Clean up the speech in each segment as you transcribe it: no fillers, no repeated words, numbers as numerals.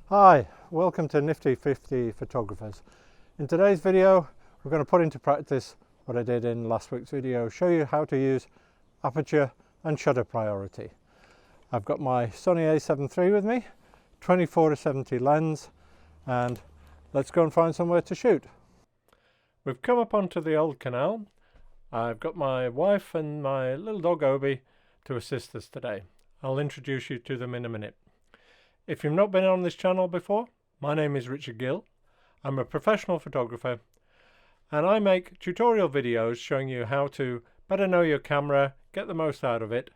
Hi, welcome to Nifty 50 Photographers. In today's video we're going to put into practice what I did in last week's video, show you how to use aperture and shutter priority. I've got my Sony a7 III with me, 24-70 lens, and let's go and find somewhere to shoot. We've come up onto the old canal. I've got my wife and my little dog Obi to assist us today. I'll introduce you to them in a minute. If you've not been on this channel before, my name is Richard Gill. I'm a professional photographer and I make tutorial videos showing you how to better know your camera, get the most out of it,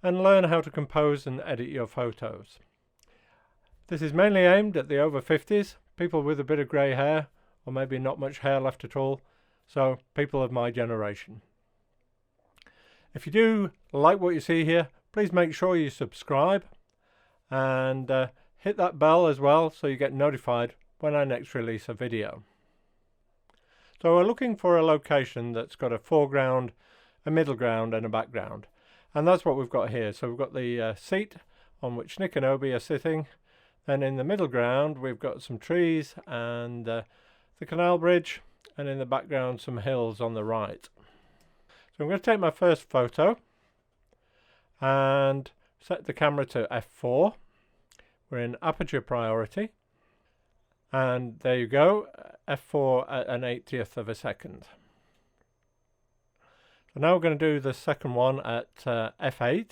and learn how to compose and edit your photos. This is mainly aimed at the over 50s, people with a bit of grey hair, or maybe not much hair left at all, so people of my generation. If you do like what you see here, please make sure you subscribe and hit that bell as well so you get notified when I next release a video. So we're looking for a location that's got a foreground, a middle ground and a background, and that's what we've got here. So we've got the seat on which Nick and Obi are sitting, then in the middle ground we've got some trees and the canal bridge, and in the background some hills on the right. So I'm going to take my first photo and set the camera to f4. We're in aperture priority, and there you go, f4 at an 80th of a second. So now we're going to do the second one at f8,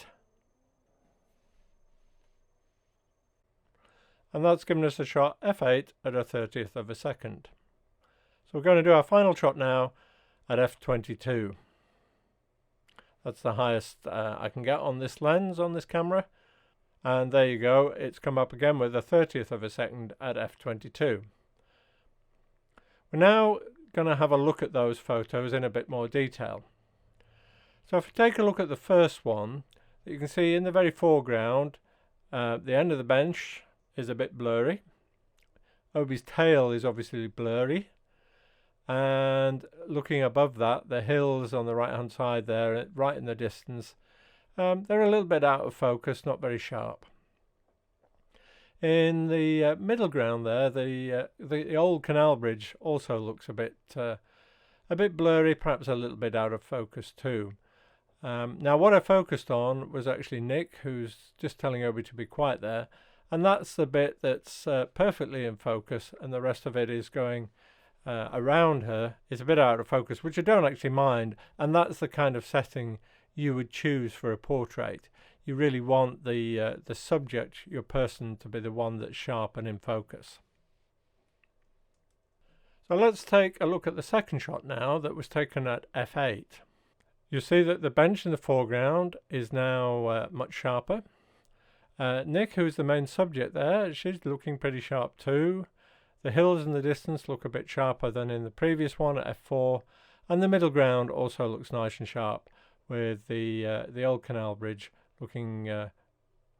and that's given us a shot f8 at a 30th of a second. So we're going to do our final shot now at f22. That's the highest I can get on this lens, on this camera. And there you go, it's come up again with a 30th of a second at f22. We're now going to have a look at those photos in a bit more detail. So if you take a look at the first one, you can see in the very foreground, the end of the bench is a bit blurry. Obi's tail is obviously blurry. And looking above that, the hills on the right hand side there, right in the distance, they're a little bit out of focus, not very sharp. In the middle ground there, the old canal bridge also looks a bit blurry, perhaps a little bit out of focus too. Now what I focused on was actually Nick, who's just telling Obi to be quiet there, and that's the bit that's perfectly in focus, and the rest of it is going around her. It's a bit out of focus, which I don't actually mind, and that's the kind of setting you would choose for a portrait. You really want the subject, your person, to be the one that's sharp and in focus. So let's take a look at the second shot now that was taken at f8. You see that the bench in the foreground is now much sharper. Nick, who's the main subject there, she's looking pretty sharp too. The hills in the distance look a bit sharper than in the previous one at f4, and the middle ground also looks nice and sharp, with the old canal bridge looking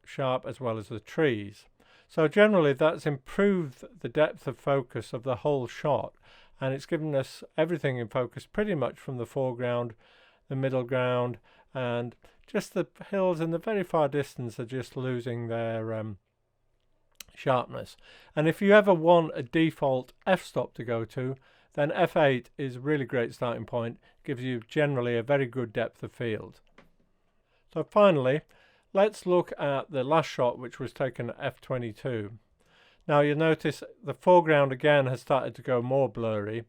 sharp, as well as the trees. So generally that's improved the depth of focus of the whole shot, and it's given us everything in focus pretty much from the foreground, the middle ground, and just the hills in the very far distance are just losing their sharpness. And if you ever want a default f-stop to go to, then f8 is a really great starting point, gives you generally a very good depth of field. So finally, let's look at the last shot, which was taken at f22. Now you'll notice the foreground again has started to go more blurry.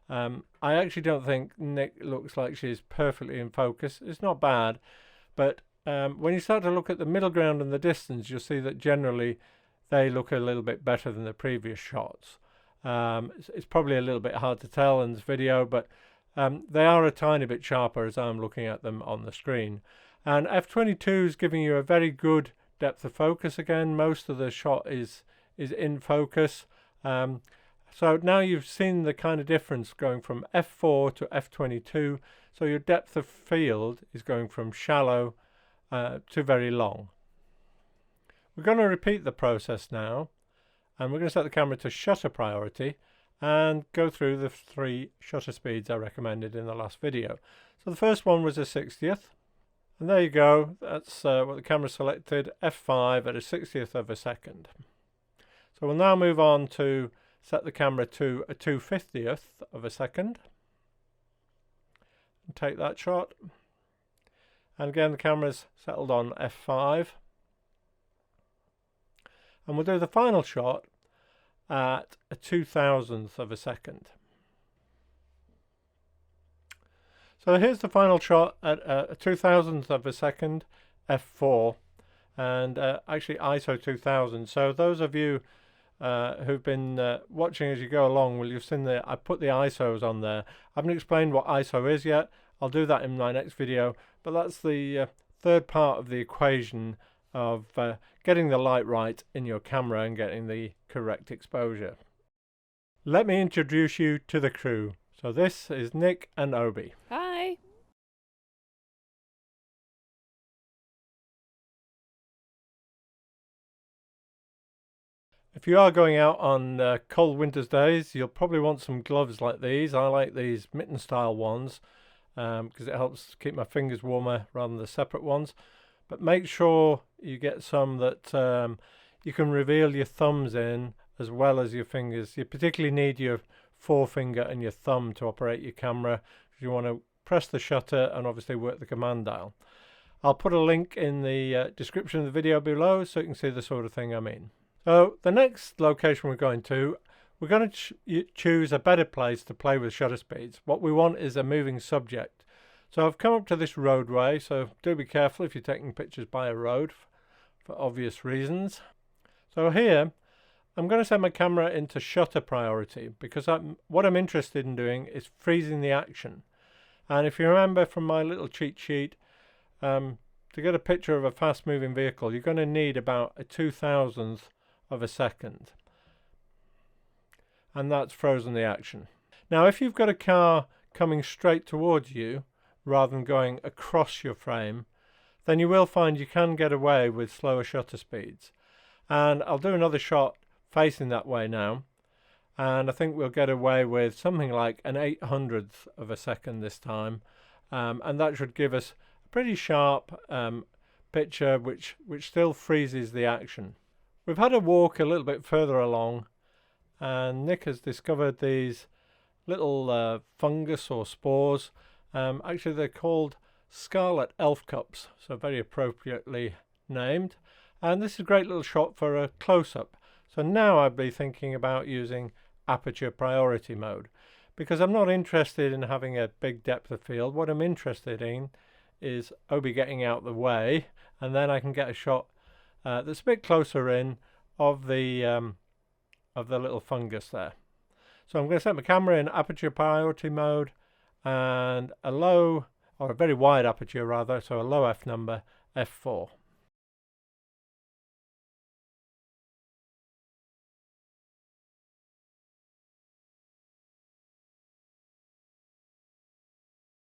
I actually don't think Nick looks like she's perfectly in focus. It's not bad, but when you start to look at the middle ground and the distance, you'll see that generally they look a little bit better than the previous shots. It's probably a little bit hard to tell in this video, but they are a tiny bit sharper as I'm looking at them on the screen. And f22 is giving you a very good depth of focus again. Most of the shot is in focus. So now you've seen the kind of difference going from f4 to f22. So your depth of field is going from shallow to very long. We're going to repeat the process now, and we're going to set the camera to shutter priority and go through the 3 shutter speeds I recommended in the last video. So the first one was a 60th, and there you go, that's what the camera selected, f5 at a 60th of a second. So So we'll now move on to set the camera to a 2/50th of a second. And take that shot. And again, the camera's settled on f5. And we'll do the final shot at a 2,000th of a second. So here's the final shot at a 2,000th of a second, f4, and actually ISO 2000. So those of you who've been watching as you go along, well, you've seen I put the ISOs on there. I haven't explained what ISO is yet. I'll do that in my next video, but that's the third part of the equation of getting the light right in your camera and getting the correct exposure. Let me introduce you to the crew. So this is Nick and Obi. Hi. If you are going out on cold winter's days, you'll probably want some gloves like these. I like these mitten style ones because it helps keep my fingers warmer rather than the separate ones. But make sure you get some that you can reveal your thumbs in as well as your fingers. You particularly need your forefinger and your thumb to operate your camera if you want to press the shutter and obviously work the command dial. I'll put a link in the description of the video below so you can see the sort of thing I mean. So the next location we're going to choose a better place to play with shutter speeds. What we want is a moving subject. So I've come up to this roadway, so do be careful if you're taking pictures by a road for obvious reasons. So here I'm going to set my camera into shutter priority because what I'm interested in doing is freezing the action. And if you remember from my little cheat sheet, to get a picture of a fast moving vehicle, you're going to need about a 2,000th of a second. And that's frozen the action. Now if you've got a car coming straight towards you rather than going across your frame, then you will find you can get away with slower shutter speeds. And I'll do another shot facing that way now, and I think we'll get away with something like an 800th of a second this time, and that should give us a pretty sharp picture which still freezes the action. We've had a walk a little bit further along, and Nick has discovered these little fungus or spores. Actually they're called scarlet elf cups, so very appropriately named, and this is a great little shot for a close-up. So now I'd be thinking about using aperture priority mode because I'm not interested in having a big depth of field. What I'm interested in is Obi getting out the way, and then I can get a shot that's a bit closer in of the little fungus there. So I'm going to set my camera in aperture priority mode and a low, or a very wide aperture rather, so a low f number, f4.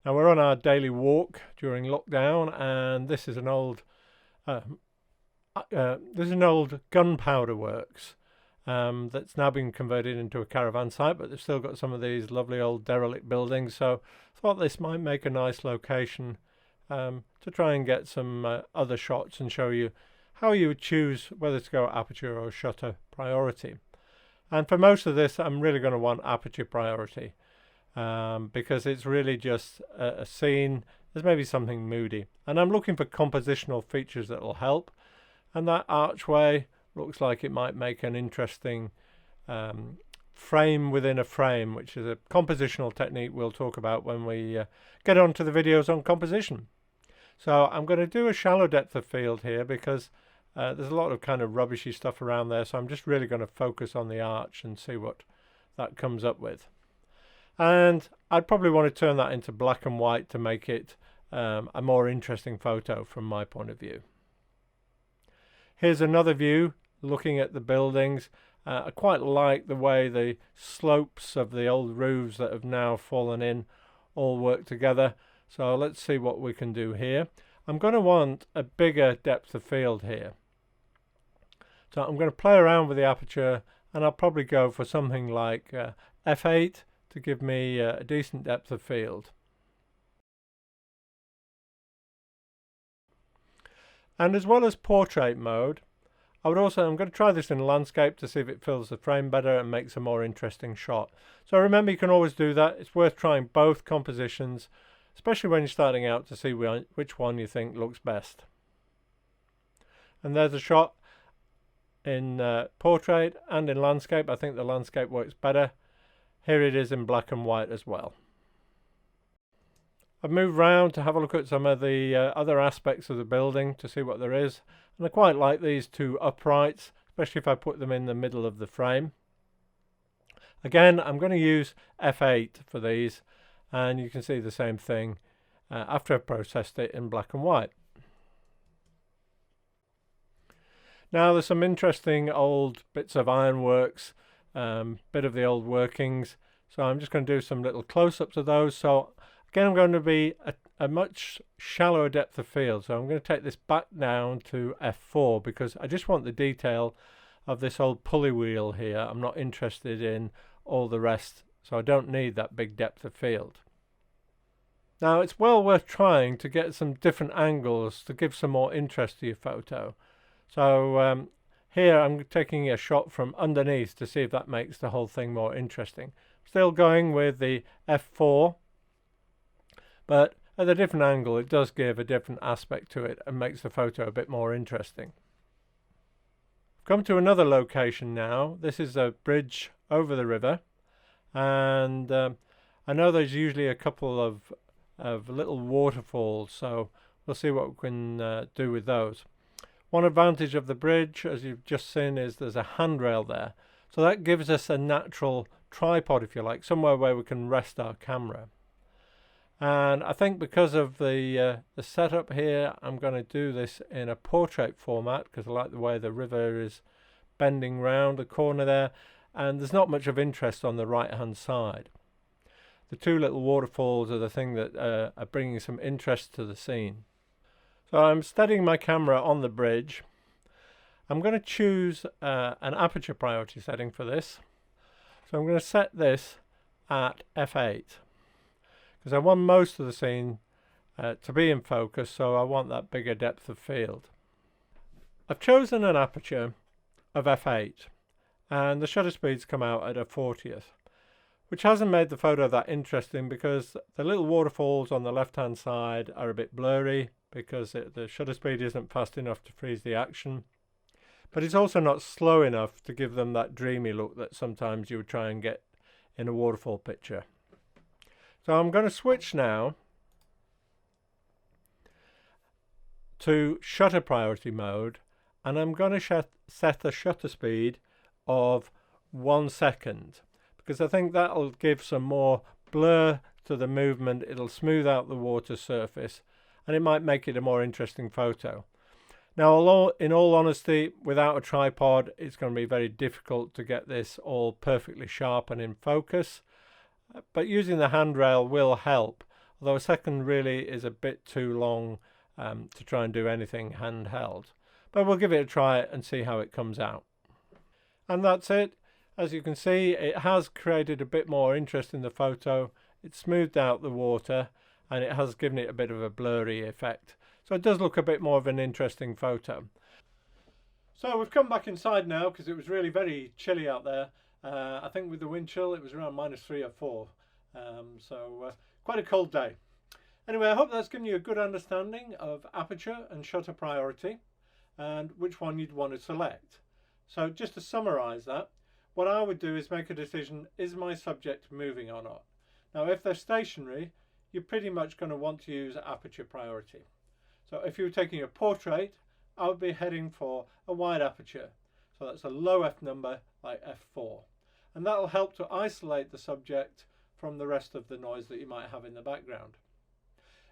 Now we're on our daily walk during lockdown, and this is an old gunpowder works that's now been converted into a caravan site, but they've still got some of these lovely old derelict buildings. So I thought this might make a nice location to try and get some other shots and show you how you would choose whether to go aperture or shutter priority. And for most of this, I'm really going to want aperture priority. Because it's really just a scene. There's maybe something moody, and I'm looking for compositional features that will help, and that archway looks like it might make an interesting frame within a frame, which is a compositional technique we'll talk about when we get on to the videos on composition. So I'm going to do a shallow depth of field here because there's a lot of kind of rubbishy stuff around there, so I'm just really going to focus on the arch and see what that comes up with. And I'd probably want to turn that into black and white to make it a more interesting photo from my point of view. Here's another view looking at the buildings. I quite like the way the slopes of the old roofs that have now fallen in all work together. So let's see what we can do here. I'm going to want a bigger depth of field here. So I'm going to play around with the aperture, and I'll probably go for something like f8 to give me a decent depth of field. And as well as portrait mode, I'm going to try this in landscape to see if it fills the frame better and makes a more interesting shot. So remember, you can always do that. It's worth trying both compositions, especially when you're starting out, to see which one you think looks best. And there's a shot in portrait and in landscape. I think the landscape works better. Here it is in black and white as well. I've moved round to have a look at some of the other aspects of the building to see what there is. And I quite like these two uprights, especially if I put them in the middle of the frame. Again, I'm going to use F8 for these, and you can see the same thing after I've processed it in black and white. Now there's some interesting old bits of ironworks, bit of the old workings, so I'm just going to do some little close-ups of those. So again, I'm going to be a much shallower depth of field, so I'm going to take this back down to F4 because I just want the detail of this old pulley wheel here. I'm not interested in all the rest, so I don't need that big depth of field. Now it's well worth trying to get some different angles to give some more interest to your photo. So here I'm taking a shot from underneath to see if that makes the whole thing more interesting. Still going with the F4, but at a different angle it does give a different aspect to it and makes the photo a bit more interesting. I've come to another location now. This is a bridge over the river, and I know there's usually a couple of little waterfalls, so we'll see what we can do with those. One advantage of the bridge, as you've just seen, is there's a handrail there, so that gives us a natural tripod, if you like, somewhere where we can rest our camera. And I think because of the setup here, I'm going to do this in a portrait format because I like the way the river is bending round the corner there, and there's not much of interest on the right hand side. The two little waterfalls are the thing that are bringing some interest to the scene. So I'm steadying my camera on the bridge. I'm going to choose an aperture priority setting for this. So I'm going to set this at F8. Because I want most of the scene to be in focus, so I want that bigger depth of field. I've chosen an aperture of f8, and the shutter speeds come out at a 40th, which hasn't made the photo that interesting because the little waterfalls on the left hand side are a bit blurry because the shutter speed isn't fast enough to freeze the action, but it's also not slow enough to give them that dreamy look that sometimes you would try and get in a waterfall picture. So I'm going to switch now to shutter priority mode, and I'm going to set a shutter speed of 1 second because I think that'll give some more blur to the movement. It'll smooth out the water surface and it might make it a more interesting photo. Now, in all honesty, without a tripod, it's going to be very difficult to get this all perfectly sharp and in focus. But using the handrail will help, although a second really is a bit too long to try and do anything handheld. But we'll give it a try and see how it comes out. And that's it. As you can see, it has created a bit more interest in the photo. It's smoothed out the water and it has given it a bit of a blurry effect. So it does look a bit more of an interesting photo. So we've come back inside now because it was really very chilly out there. I think with the wind chill it was around -3 or 4, so quite a cold day. Anyway, I hope that's given you a good understanding of aperture and shutter priority and which one you'd want to select. So just to summarize that, what I would do is make a decision, is my subject moving or not? Now if they're stationary, you're pretty much going to want to use aperture priority. So if you were taking a portrait, I would be heading for a wide aperture. So that's a low f number like f4. And that will help to isolate the subject from the rest of the noise that you might have in the background.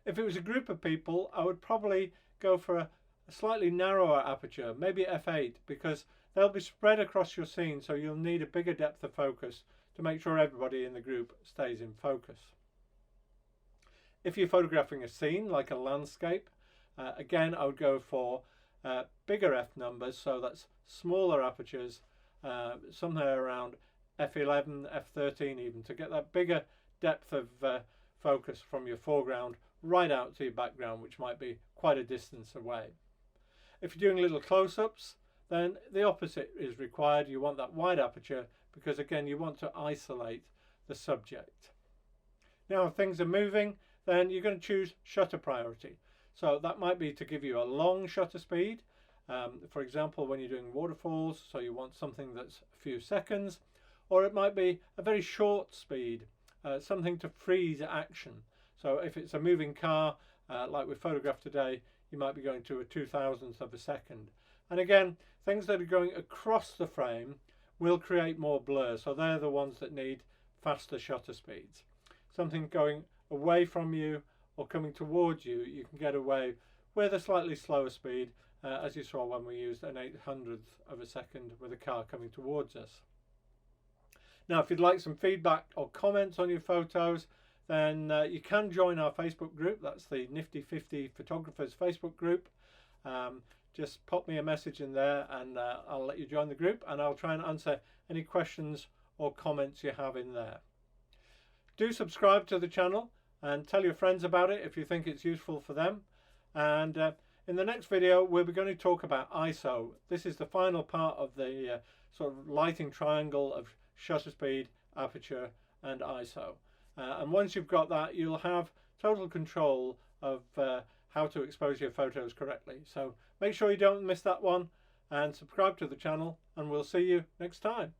If it was a group of people, I would probably go for a slightly narrower aperture, maybe f8, because they'll be spread across your scene, so you'll need a bigger depth of focus to make sure everybody in the group stays in focus. If you're photographing a scene like a landscape, again I would go for bigger f numbers, so that's smaller apertures, somewhere around f11, f13 even, to get that bigger depth of focus from your foreground right out to your background, which might be quite a distance away. If you're doing little close-ups, then the opposite is required. You want that wide aperture because, again, you want to isolate the subject. Now, if things are moving, then you're going to choose shutter priority. So that might be to give you a long shutter speed. For example, when you're doing waterfalls, so you want something that's a few seconds, or it might be a very short speed, something to freeze action. So if it's a moving car, like we photographed today, you might be going to a 2,000th of a second. And again, things that are going across the frame will create more blur, so they're the ones that need faster shutter speeds. Something going away from you or coming towards you, you can get away with a slightly slower speed, as you saw when we used an 800th of a second with a car coming towards us. Now, if you'd like some feedback or comments on your photos, then you can join our Facebook group. That's the Nifty 50 Photographers Facebook group. Just pop me a message in there and I'll let you join the group, and I'll try and answer any questions or comments you have in there. Do subscribe to the channel and tell your friends about it if you think it's useful for them. And in the next video, we'll be going to talk about ISO. This is the final part of the sort of lighting triangle of shutter speed, aperture and ISO. And once you've got that, you'll have total control of how to expose your photos correctly. So make sure you don't miss that one, and subscribe to the channel, and we'll see you next time.